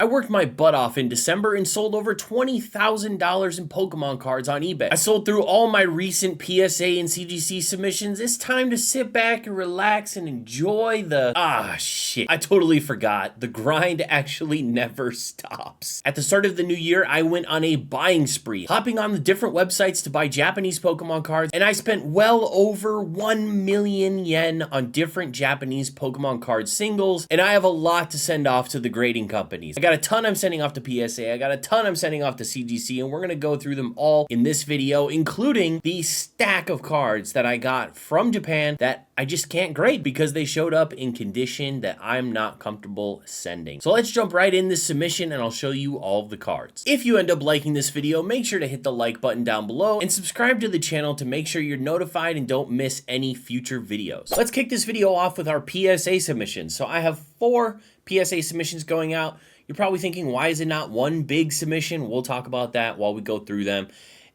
I worked my butt off in December and sold over $20,000 in Pokemon cards on eBay. I sold through all my recent PSA and CGC submissions. It's time to sit back and relax and enjoy the... shit. I totally forgot. The grind actually never stops. At the start of the new year, I went on a buying spree, hopping on the different websites to buy Japanese Pokemon cards, and I spent well over 1 million yen on different Japanese Pokemon card singles, and I have a lot to send off to the grading companies. I got a ton I'm sending off to PSA, I got a ton I'm sending off to CGC, and we're gonna go through them all in this video, including the stack of cards that I got from Japan that I just can't grade because they showed up in condition that I'm not comfortable sending. So let's jump right in this submission and I'll show you all of the cards. If you end up liking this video, make sure to hit the like button down below and subscribe to the channel to make sure you're notified and don't miss any future videos. Let's kick this video off with our PSA submissions. So I have 4 PSA submissions going out. You're probably thinking, why is it not one big submission? We'll talk about that while we go through them.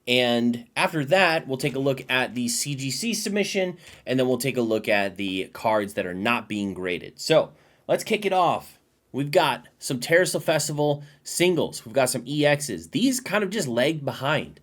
And after that, we'll take a look at the CGC submission, and then we'll take a look at the cards that are not being graded. So let's kick it off. We've got some Terrace Festival singles. We've got some EXs. These kind of just lagged behind.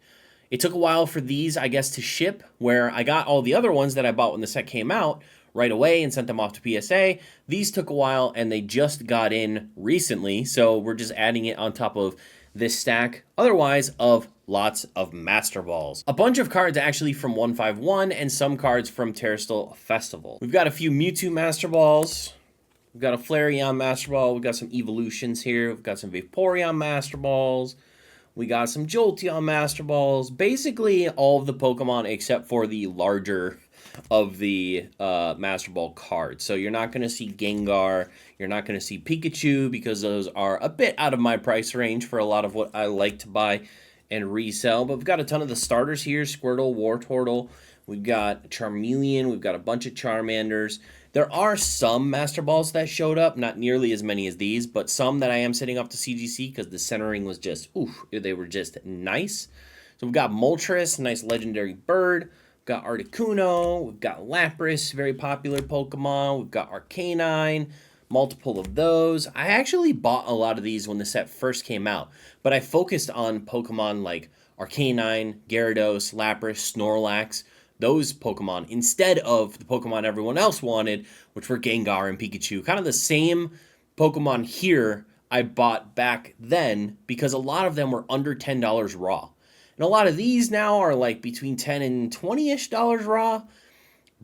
It took a while for these, I guess, to ship, where I got all the other ones that I bought when the set came out right away and sent them off to PSA. These took a while and they just got in recently, so we're just adding it on top of this stack, otherwise, of lots of Master Balls. A bunch of cards actually from 151 and some cards from Terrastal Festival. We've got a few Mewtwo Master Balls. We've got a Flareon Master Ball. We've got some Evolutions here. We've got some Vaporeon Master Balls. We got some Jolteon Master Balls. Basically all of the Pokemon except for the larger of the Master Ball cards. So you're not going to see Gengar, you're not going to see Pikachu, because those are a bit out of my price range for a lot of what I like to buy and resell. But we've got a ton of the starters here: Squirtle, Wartortle, we've got Charmeleon, we've got a bunch of Charmanders. There are some Master Balls that showed up, not nearly as many as these, but some that I am setting up to CGC because the centering was just, they were just nice. So we've got Moltres, nice legendary bird. We've got Articuno, we've got Lapras, very popular Pokemon, we've got Arcanine, multiple of those. I actually bought a lot of these when the set first came out, but I focused on Pokemon like Arcanine, Gyarados, Lapras, Snorlax, those Pokemon, instead of the Pokemon everyone else wanted, which were Gengar and Pikachu. Kind of the same Pokemon here I bought back then, because a lot of them were under $10 raw. And a lot of these now are like between $10 and $20-ish raw.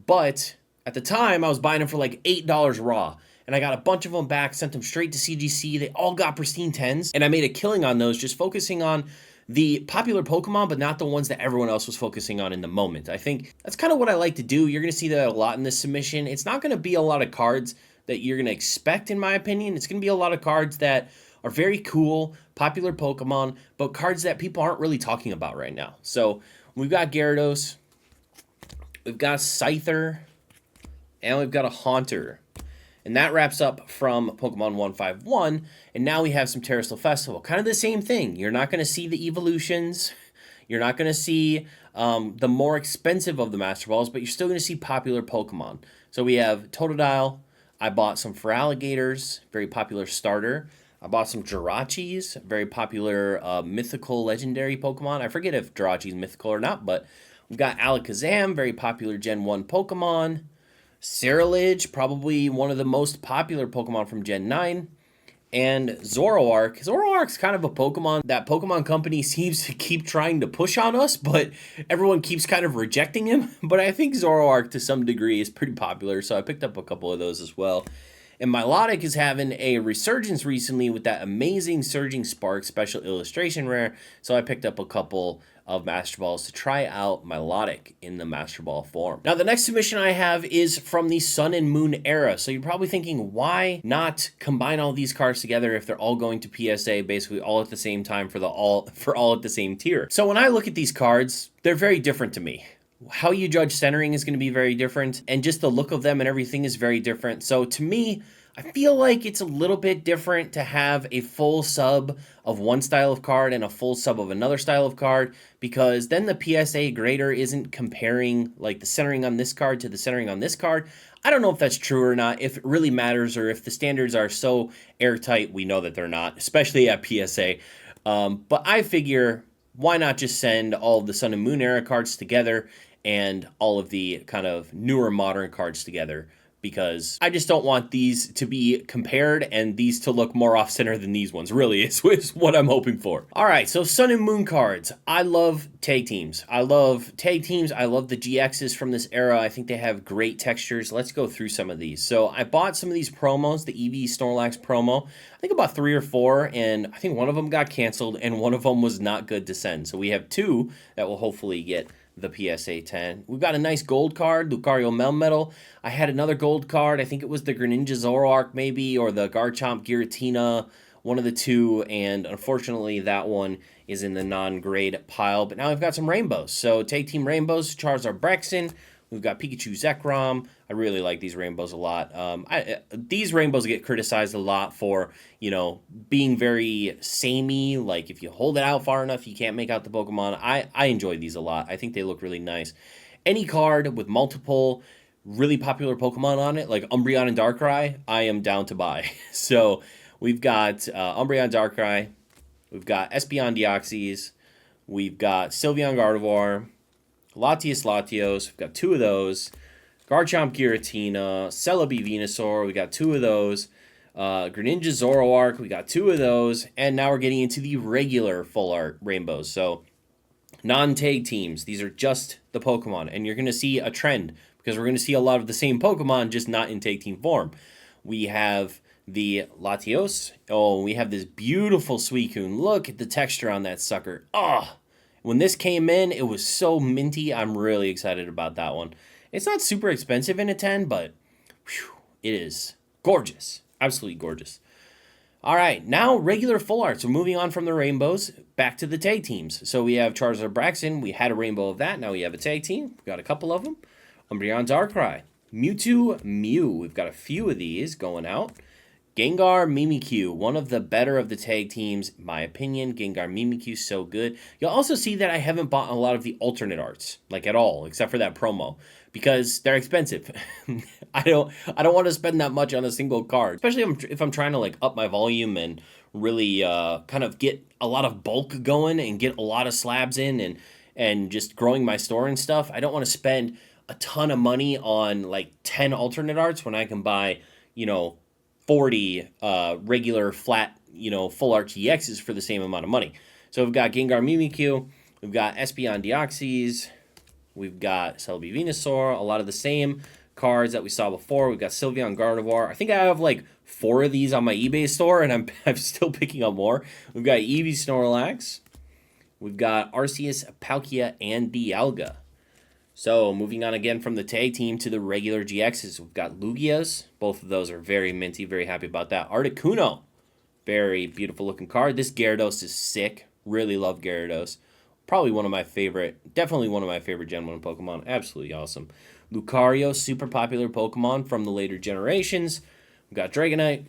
But at the time, I was buying them for like $8 raw. And I got a bunch of them back, sent them straight to CGC. They all got pristine 10s. And I made a killing on those, just focusing on the popular Pokemon, but not the ones that everyone else was focusing on in the moment. I think that's kind of what I like to do. You're going to see that a lot in this submission. It's not going to be a lot of cards that you're going to expect, in my opinion. It's going to be a lot of cards that are very cool, popular Pokemon, but cards that people aren't really talking about right now. So we've got Gyarados, we've got Scyther, and we've got a Haunter. And that wraps up from Pokemon 151, and now we have some Terrastal Festival. Kind of the same thing. You're not going to see the Evolutions, you're not going to see the more expensive of the Master Balls, but you're still going to see popular Pokemon. So we have Totodile. I bought some Feraligatrs, very popular starter. I bought some Jirachis, very popular mythical legendary Pokemon. I forget if Jirachi is mythical or not, but we've got Alakazam, very popular Gen 1 Pokemon. Cerulege, probably one of the most popular Pokemon from Gen 9. And Zoroark. Zoroark's kind of a Pokemon that Pokemon Company seems to keep trying to push on us, but everyone keeps kind of rejecting him. But I think Zoroark, to some degree, is pretty popular, so I picked up a couple of those as well. And Milotic is having a resurgence recently with that amazing Surging Spark special illustration rare, so I picked up a couple of Master Balls to try out Milotic in the Master Ball form. Now, the next submission I have is from the Sun and Moon era, so you're probably thinking, why not combine all these cards together if they're all going to PSA, basically all at the same time for all at the same tier? So when I look at these cards, they're very different to me. How you judge centering is going to be very different, and just the look of them and everything is very different. So to me, I feel like it's a little bit different to have a full sub of one style of card and a full sub of another style of card, because then the PSA grader isn't comparing like the centering on this card to the centering on this card. I don't know if that's true or not, if it really matters, or if the standards are so airtight. We know that they're not, especially at PSA. But I figure, why not just send all of the Sun and Moon era cards together and all of the kind of newer modern cards together, because I just don't want these to be compared and these to look more off-center than these ones, really, is what I'm hoping for. All right, so Sun and Moon cards. I love tag teams. I love tag teams. I love the GXs from this era. I think they have great textures. Let's go through some of these. So I bought some of these promos, the EV Snorlax promo. I think about 3 or 4, and I think one of them got canceled, and one of them was not good to send. So we have 2 that will hopefully get the PSA 10. We've got a nice gold card, Lucario Melmetal. I had another gold card. I think it was the Greninja Zoroark maybe, or the Garchomp Giratina, one of the 2, and unfortunately that one is in the non-grade pile. But now we've got some rainbows. So Tag Team Rainbows, Charizard Braixen. We've got Pikachu Zekrom. I really like these rainbows a lot. These rainbows get criticized a lot for, being very samey. Like, if you hold it out far enough, you can't make out the Pokemon. I enjoy these a lot. I think they look really nice. Any card with multiple really popular Pokemon on it, like Umbreon and Darkrai, I am down to buy. So we've got Umbreon Darkrai. We've got Espeon Deoxys. We've got Sylveon Gardevoir. Latios, we've got 2 of those. Garchomp Giratina, Celebi Venusaur, we got 2 of those. Greninja Zoroark, we got 2 of those. And now we're getting into the regular full art rainbows. So, non-tag teams, these are just the Pokemon. And you're going to see a trend, because we're going to see a lot of the same Pokemon, just not in tag team form. We have the Latios. Oh, we have this beautiful Suicune. Look at the texture on that sucker. Oh! When this came in, it was so minty. I'm really excited about that one. It's not super expensive in a 10, but whew, it is gorgeous. Absolutely gorgeous. All right, now regular full arts. We're moving on from the rainbows back to the tag teams. So we have Charizard Braixen. We had a rainbow of that. Now we have a tag team. We've got a couple of them. Umbreon Darkrai. Mewtwo Mew. We've got a few of these going out. Gengar Mimikyu, one of the better of the tag teams, in my opinion. Gengar Mimikyu, so good. You'll also see that I haven't bought a lot of the alternate arts, like at all, except for that promo, because they're expensive. I don't want to spend that much on a single card, especially if I'm trying to like up my volume and really kind of get a lot of bulk going and get a lot of slabs in and just growing my store and stuff. I don't want to spend a ton of money on like 10 alternate arts when I can buy, 40 regular flat, full art GXs for the same amount of money. So we've got Gengar Mimikyu, we've got Espeon Deoxys, we've got Celebi Venusaur, a lot of the same cards that we saw before. We've got Sylveon Gardevoir. I think I have like 4 of these on my eBay store, and I'm still picking up more. We've got Eevee Snorlax, we've got Arceus, Palkia, and Dialga. So, moving on again from the tag team to the regular GXs, we've got Lugias. Both of those are very minty, very happy about that. Articuno, very beautiful looking card. This Gyarados is sick. Really love Gyarados. Probably one of my favorite, definitely one of my favorite Gen 1 Pokemon. Absolutely awesome. Lucario, super popular Pokemon from the later generations. We've got Dragonite,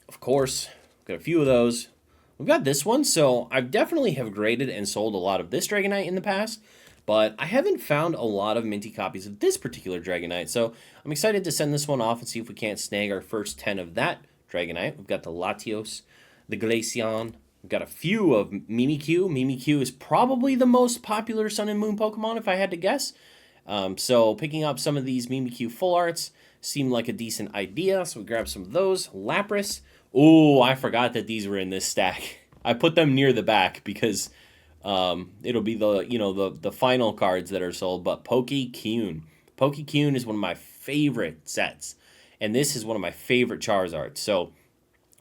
of course. We've got a few of those. We've got this one, so I definitely have graded and sold a lot of this Dragonite in the past. But I haven't found a lot of minty copies of this particular Dragonite, so I'm excited to send this one off and see if we can't snag our first 10 of that Dragonite. We've got the Latios, the Glaceon. We've got a few of Mimikyu. Mimikyu is probably the most popular Sun and Moon Pokemon, if I had to guess. So picking up some of these Mimikyu full arts seemed like a decent idea, so we grabbed some of those. Lapras. Oh, I forgot that these were in this stack. I put them near the back because it'll be the final cards that are sold. But Pokécune. Pokécune is one of my favorite sets, and this is one of my favorite Charizards. So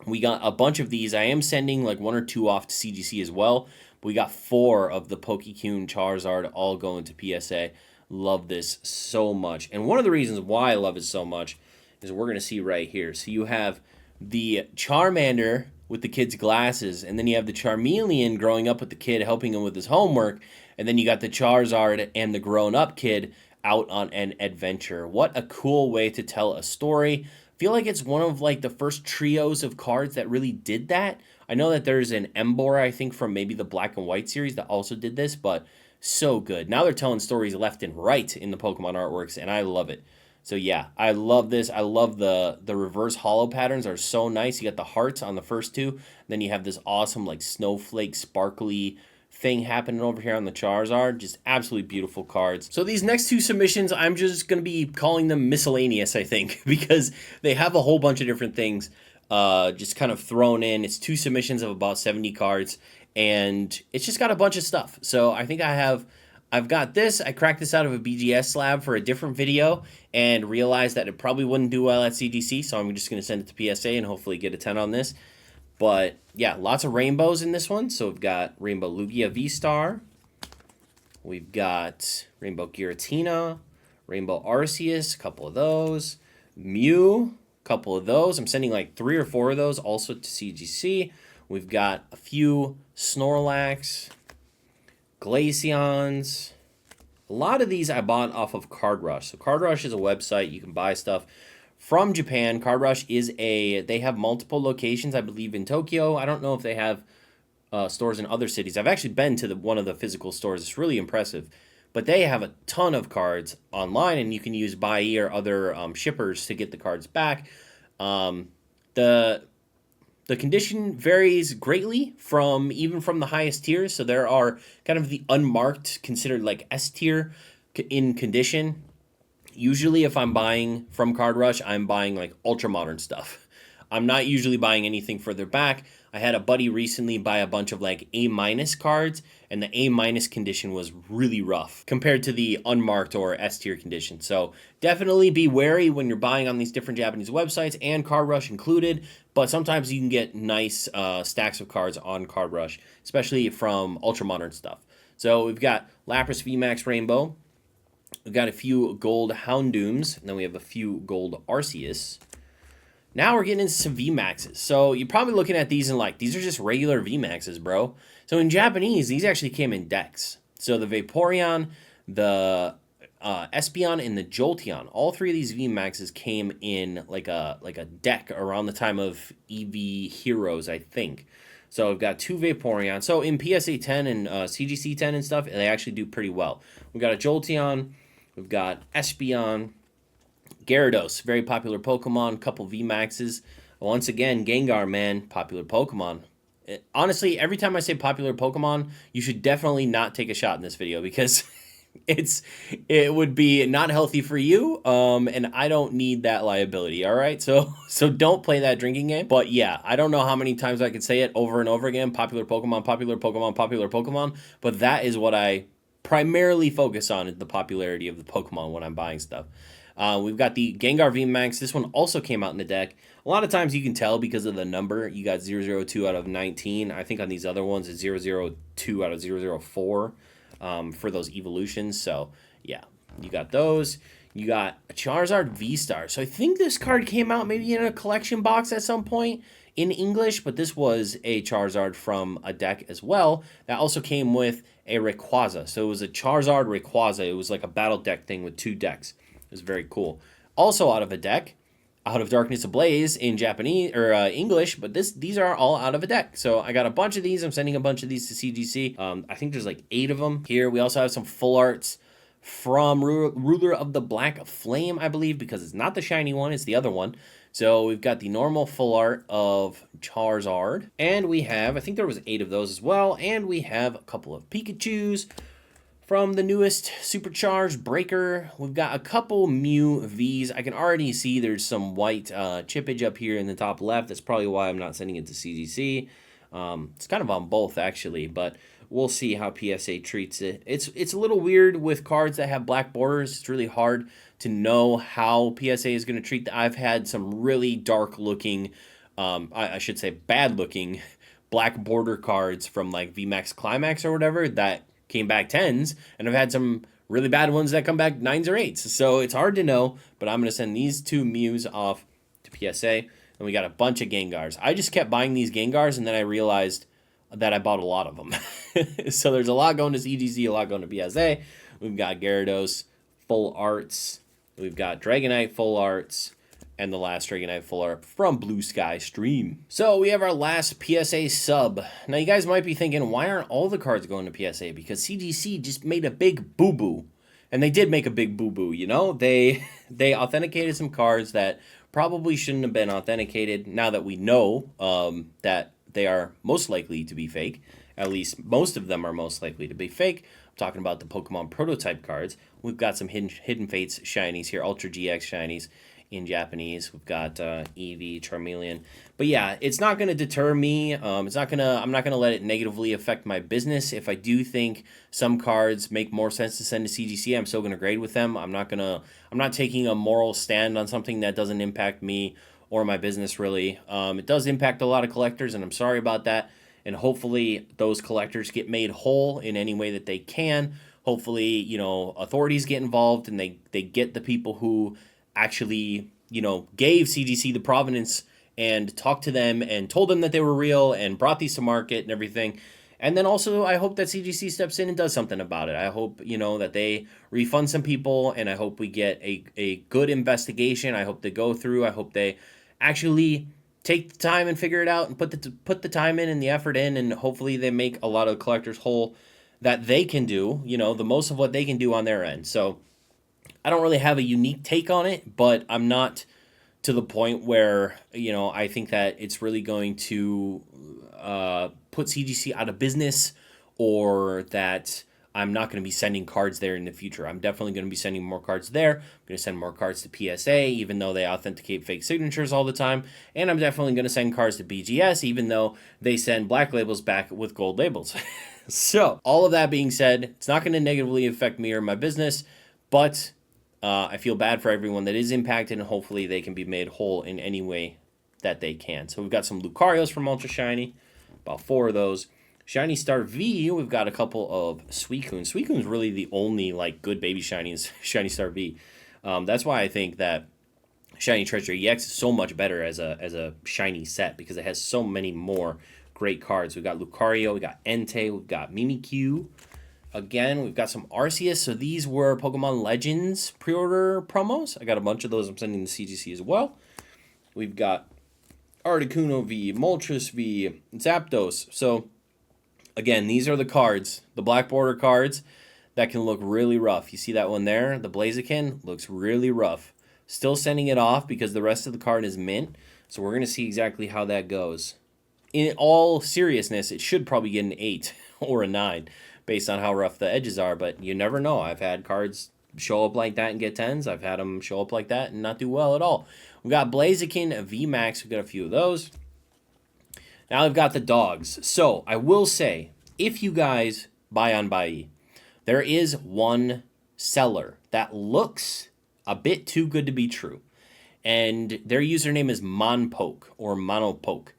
we got a bunch of these. I am sending like 1 or 2 off to CGC as well. But we got 4 of the Pokécune Charizard all going to PSA. Love this so much. And one of the reasons why I love it so much is we're going to see right here. So you have the Charmander with the kid's glasses, and then you have the Charmeleon growing up with the kid helping him with his homework, and then you got the Charizard and the grown-up kid out on an adventure. What a cool way to tell a story feel like it's one of like the first trios of cards that really did that. I know that there's an Embora, I think, from maybe the Black and White series that also did this, but so good. Now they're telling stories left and right in the Pokemon artworks, and I love it. So yeah, I love this. I love the reverse hollow patterns are so nice. You got the hearts on the first two, then you have this awesome like snowflake sparkly thing happening over here on the Charizard. Just absolutely beautiful cards. So these next two submissions, I'm just going to be calling them miscellaneous, I think, because they have a whole bunch of different things just kind of thrown in. It's two submissions of about 70 cards, and it's just got a bunch of stuff. So I think I've got this. I cracked this out of a BGS slab for a different video and realized that it probably wouldn't do well at CGC, so I'm just going to send it to PSA and hopefully get a 10 on this. But yeah, lots of rainbows in this one. So we've got Rainbow Lugia V-Star. We've got Rainbow Giratina, Rainbow Arceus, a couple of those. Mew, a couple of those. I'm sending like 3 or 4 of those also to CGC. We've got a few Snorlax, Glaceons. A lot of these I bought off of Card Rush. So Card Rush is a website. You can buy stuff from Japan. Card Rush is they have multiple locations, I believe, in Tokyo. I don't know if they have stores in other cities. I've actually been to one of the physical stores. It's really impressive. But they have a ton of cards online, and you can use buyee or other shippers to get the cards back. The condition varies greatly even from the highest tiers. So there are kind of the unmarked, considered like S tier in condition. Usually if I'm buying from Card Rush, I'm buying like ultra modern stuff. I'm not usually buying anything further back. I had a buddy recently buy a bunch of like A- cards, and the A- condition was really rough compared to the unmarked or S tier condition. So definitely be wary when you're buying on these different Japanese websites, and Card Rush included. But sometimes you can get nice stacks of cards on Card Rush, especially from ultra modern stuff. So we've got Lapras VMAX Rainbow. We've got a few gold Houndooms, and then we have a few gold Arceus. Now we're getting into some VMAXs. So you're probably looking at these and like, these are just regular VMAXs, bro. So in Japanese, these actually came in decks. So the Vaporeon, the Espeon, and the Jolteon, all 3 of these VMAXs came in like a deck around the time of EV Heroes, I think. So we've got 2 Vaporeon. So in PSA 10 and CGC 10 and stuff, they actually do pretty well. We've got a Jolteon, we've got Espeon, Gyarados, very popular Pokemon, couple VMAXs. Once again, Gengar, man, popular Pokemon. Honestly, every time I say popular Pokemon, you should definitely not take a shot in this video because it would be not healthy for you, and I don't need that liability, all right? So don't play that drinking game. But yeah, I don't know how many times I could say it over and over again, popular Pokemon, popular Pokemon, popular Pokemon, but that is what I primarily focus on, is the popularity of the Pokemon when I'm buying stuff. We've got the Gengar VMAX. This one also came out in the deck. A lot of times you can tell because of the number. You got 002 out of 19. I think on these other ones it's 002 out of 004 for those evolutions. So yeah, you got those. You got a Charizard V-Star. So I think this card came out maybe in a collection box at some point in English, but this was a Charizard from a deck as well. That also came with a Rayquaza. So it was a Charizard Rayquaza. It was like a battle deck thing with 2 decks. It was very cool. Also out of a deck, Out of Darkness Ablaze in Japanese or English, but these are all out of a deck. So I got a bunch of these. I'm sending a bunch of these to CGC. I think there's like 8 of them here. We also have some full arts from Ruler of the Black Flame, I believe, because it's not the shiny one, it's the other one. So we've got the normal full art of Charizard, and we have, I think there was 8 of those as well, and we have a couple of Pikachus from the newest Supercharged Breaker. We've got a couple Mew Vs. I can already see there's some white chippage up here in the top left. That's probably why I'm not sending it to CGC. It's kind of on both, actually, but we'll see how PSA treats it. It's a little weird with cards that have black borders. It's really hard to know how PSA is going to treat that. I've had some really dark-looking, I should say bad-looking, black border cards from like VMAX Climax or whatever that came back 10s, and I've had some really bad ones that come back 9s or 8s. So it's hard to know, but I'm going to send these 2 Mews off to PSA, and we got a bunch of Gengars. I just kept buying these Gengars, and then I realized that I bought a lot of them. So there's a lot going to CGC, a lot going to PSA. We've got Gyarados, full arts. We've got Dragonite, full arts. and the last Dragonite full art from Blue Sky Stream. So we have our last PSA sub. Now you guys might be thinking, why aren't all the cards going to PSA? Because CGC just made a big boo-boo. And they did make a big boo-boo, you know? They authenticated some cards that probably shouldn't have been authenticated, now that we know that they are most likely to be fake. At least most of them are most likely to be fake. I'm talking about the Pokemon prototype cards. We've got some Hidden Fates shinies here, Ultra GX shinies in Japanese. We've got Eevee, Charmeleon. But yeah, it's not going to deter me. I'm not going to let it negatively affect my business. If I do think some cards make more sense to send to CGC, I'm still going to grade with them. I'm not taking a moral stand on something that doesn't impact me or my business really. It does impact a lot of collectors, and I'm sorry about that. And hopefully those collectors get made whole in any way that they can. Hopefully, you know, authorities get involved and they get the people who actually, you know, gave CGC the provenance and talked to them and told them that they were real and brought these to market and everything. And then also, I hope that CGC steps in and does something about it. I hope, you know, that they refund some people, and I hope we get a good investigation. I hope they go through. I hope they actually take the time and figure it out and put the time in and the effort in, and hopefully they make a lot of collectors whole that they can do, you know, the most of what they can do on their end. So I don't really have a unique take on it, but I'm not to the point where, you know, I think that it's really going to put CGC out of business, or that I'm not going to be sending cards there in the future. I'm definitely going to be sending more cards there. I'm going to send more cards to PSA, even though they authenticate fake signatures all the time. And I'm definitely going to send cards to BGS, even though they send black labels back with gold labels. So, all of that being said, it's not going to negatively affect me or my business, but I feel bad for everyone that is impacted, and hopefully they can be made whole in any way that they can. So we've got some Lucarios from Ultra Shiny, about 4 of those. Shiny Star V, we've got a couple of Suicune. Suicune's really the only like good baby shiny is Shiny Star V. That's why I think that Shiny Treasure EX is so much better as a shiny set, because it has so many more great cards. We've got Lucario, we've got Entei, we've got Mimikyu. Again, we've got some Arceus. So these were Pokemon Legends pre-order promos. I got a bunch of those I'm sending to CGC as well. We've got Articuno V, Moltres V, Zapdos. So again, these are the cards, the black border cards that can look really rough. You see that one there? The Blaziken looks really rough. Still sending it off because the rest of the card is mint. So we're going to see exactly how that goes. In all seriousness, it should probably get an 8 or a 9 based on how rough the edges are. But you never know. I've had cards show up like that and get 10s. I've had them show up like that and not do well at all. We've got Blaziken VMAX. We've got a few of those. Now I've got the dogs. So I will say, if you guys buy on buyee, there is one seller that looks a bit too good to be true. And their username is Monpoke or Monopoke.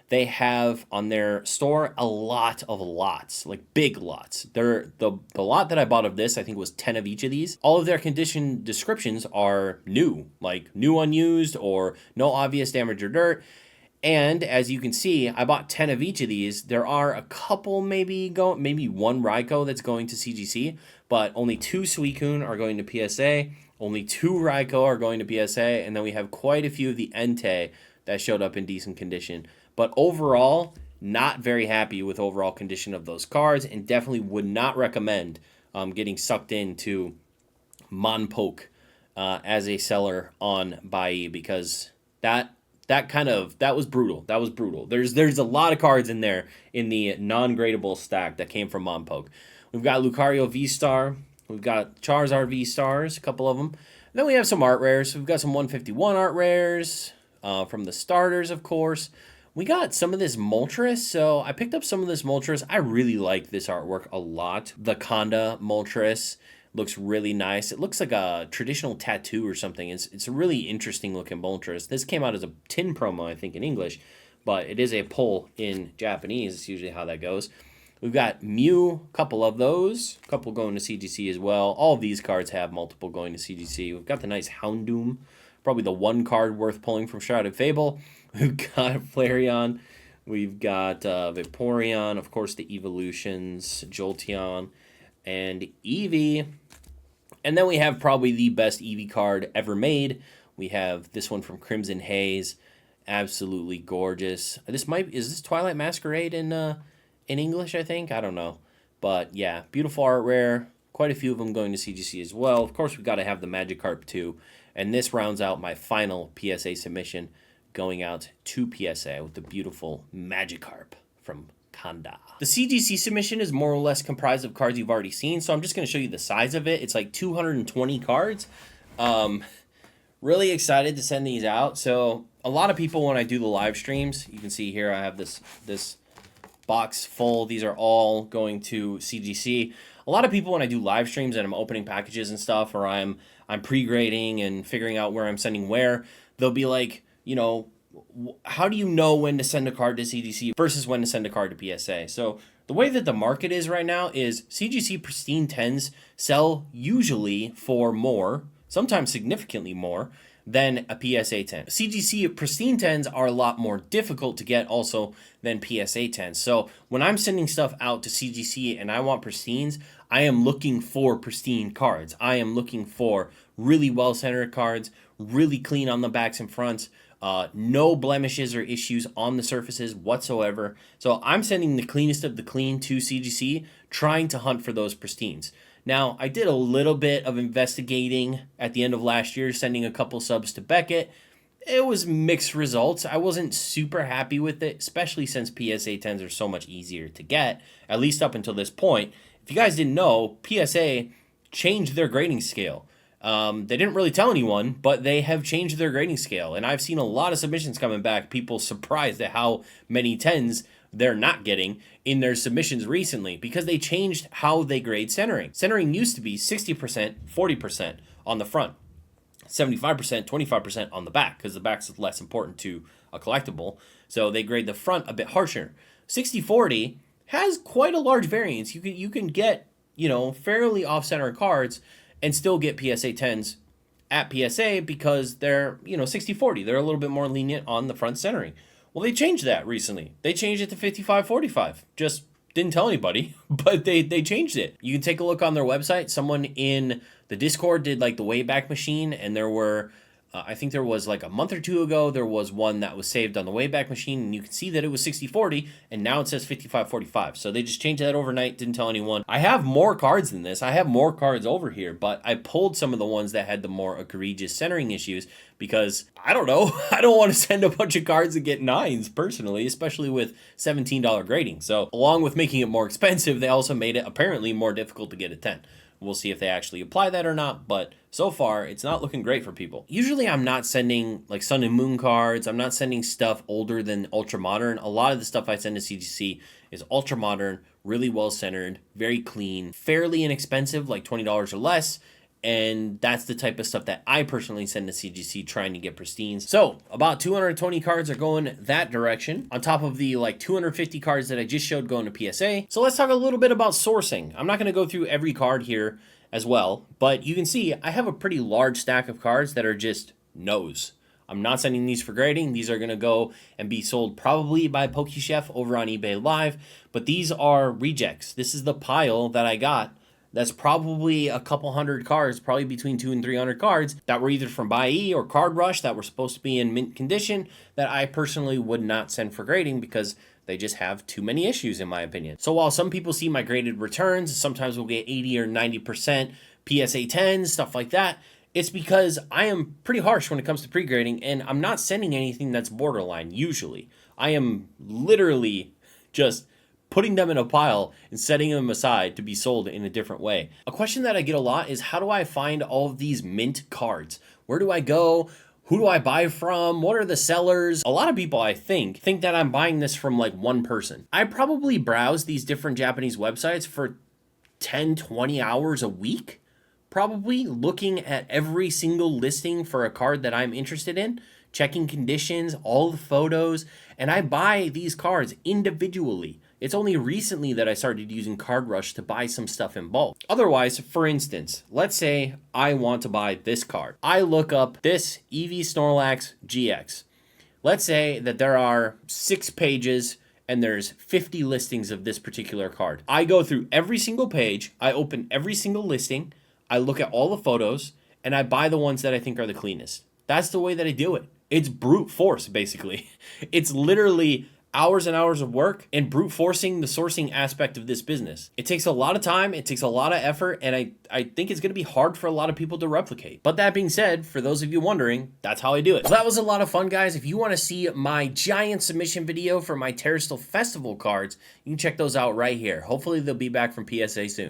They have on their store a lot of lots, like big lots. The lot that I bought of this, I think was 10 of each of these. All of their condition descriptions are new, like new unused or no obvious damage or dirt. And as you can see, I bought 10 of each of these. There are a couple maybe one Raikou that's going to CGC, but only 2 Suicune are going to PSA. Only 2 Raikou are going to PSA, and then we have quite a few of the Entei that showed up in decent condition. But overall, not very happy with overall condition of those cards, and definitely would not recommend getting sucked into Monpoke as a seller on buyee, because that was brutal. That was brutal. There's a lot of cards in there in the non-gradable stack that came from Monpoke. We've got Lucario V-Star. We've got Charizard V-Stars, a couple of them. And then we have some art rares. We've got some 151 art rares from the starters, of course. We got some of this Moltres, so I picked up some of this Moltres. I really like this artwork a lot. The Conda Moltres looks really nice. It looks like a traditional tattoo or something. It's a really interesting looking Moltres. This came out as a tin promo, I think, in English, but it is a pull in Japanese. It's usually how that goes. We've got Mew, a couple of those, a couple going to CGC as well. All of these cards have multiple going to CGC. We've got the nice Houndoom, probably the one card worth pulling from Shrouded Fable. We've got Flareon. We've got Vaporeon, of course, the Evolutions, Jolteon, and Eevee. And then we have probably the best Eevee card ever made. We have this one from Crimson Haze, absolutely gorgeous. Is this Twilight Masquerade in English, I think? I don't know. But yeah, beautiful art rare. Quite a few of them going to CGC as well. Of course, we've got to have the Magikarp too. And this rounds out my final PSA submission, going out to PSA with the beautiful Magikarp from Kanda. The CGC submission is more or less comprised of cards you've already seen, so I'm just going to show you the size of it. It's like 220 cards. Really excited to send these out. So a lot of people, when I do the live streams, you can see here I have this box full. These are all going to CGC. A lot of people, when I do live streams and I'm opening packages and stuff, or I'm pre-grading and figuring out where I'm sending where, they'll be like, you know, how do you know when to send a card to CGC versus when to send a card to PSA? So the way that the market is right now is CGC Pristine 10s sell usually for more, sometimes significantly more, than a PSA 10. CGC Pristine 10s are a lot more difficult to get also than PSA 10s. So when I'm sending stuff out to CGC and I want pristines, I am looking for pristine cards. I am looking for really well-centered cards, really clean on the backs and fronts, no blemishes or issues on the surfaces whatsoever. So I'm sending the cleanest of the clean to CGC, trying to hunt for those pristines. Now, I did a little bit of investigating at the end of last year, sending a couple subs to Beckett. It was mixed results. I wasn't super happy with it, especially since PSA 10s are so much easier to get, at least up until this point. If you guys didn't know, PSA changed their grading scale. They didn't really tell anyone, but they have changed their grading scale. And I've seen a lot of submissions coming back, people surprised at how many 10s they're not getting in their submissions recently because they changed how they grade centering. Centering used to be 60%, 40% on the front, 75%, 25% on the back because the back's less important to a collectible. So they grade the front a bit harsher. 60-40 has quite a large variance. You can get, you know, fairly off-center cards and still get PSA 10s at PSA because they're, you know, 60-40. They're a little bit more lenient on the front centering. Well, they changed that recently. They changed it to 55-45. Just didn't tell anybody, but they changed it. You can take a look on their website. Someone in the Discord did like the Wayback Machine, and there were, I think there was like a month or two ago, there was one that was saved on the Wayback Machine, and you can see that it was 60-40, and now it says 55-45. So they just changed that overnight, didn't tell anyone. I have more cards than this. I have more cards over here, but I pulled some of the ones that had the more egregious centering issues because, I don't know, I don't want to send a bunch of cards that get 9s personally, especially with $17 grading. So along with making it more expensive, they also made it apparently more difficult to get a 10. We'll see if they actually apply that or not, but so far, it's not looking great for people. Usually, I'm not sending like Sun and Moon cards. I'm not sending stuff older than Ultra Modern. A lot of the stuff I send to CGC is Ultra Modern, really well-centered, very clean, fairly inexpensive, like $20 or less, and that's the type of stuff that I personally send to CGC trying to get pristines. So about 220 cards are going that direction on top of the like 250 cards that I just showed going to PSA. So let's talk a little bit about sourcing. I'm not going to go through every card here as well, but you can see I have a pretty large stack of cards that are just no's. I'm not sending these for grading. These are going to go and be sold probably by PokeChef over on eBay Live, but these are rejects. This is the pile that I got. That's probably a couple hundred cards, probably between 200 and 300 cards that were either from buyee or Card Rush that were supposed to be in mint condition that I personally would not send for grading because they just have too many issues in my opinion. So while some people see my graded returns, sometimes we'll get 80 or 90% PSA 10s, stuff like that, it's because I am pretty harsh when it comes to pre-grading and I'm not sending anything that's borderline usually. I am literally just putting them in a pile and setting them aside to be sold in a different way. A question that I get a lot is how do I find all of these mint cards? Where do I go? Who do I buy from? What are the sellers? A lot of people, I think that I'm buying this from like one person. I probably browse these different Japanese websites for 10, 20 hours a week, probably looking at every single listing for a card that I'm interested in, checking conditions, all the photos, and I buy these cards individually. It's only recently that I started using Card Rush to buy some stuff in bulk. Otherwise, for instance, let's say I want to buy this card. I look up this Eevee Snorlax GX. Let's say that there are 6 pages and there's 50 listings of this particular card. I go through every single page, I open every single listing, I look at all the photos, and I buy the ones that I think are the cleanest. That's the way that I do it. It's brute force, basically. It's literally hours and hours of work and brute forcing the sourcing aspect of this business. It takes a lot of time, it takes a lot of effort, and I think it's gonna be hard for a lot of people to replicate. But that being said, for those of you wondering, that's how I do it. Well, that was a lot of fun, guys. If you wanna see my giant submission video for my Terrastal Festival cards, you can check those out right here. Hopefully they'll be back from PSA soon.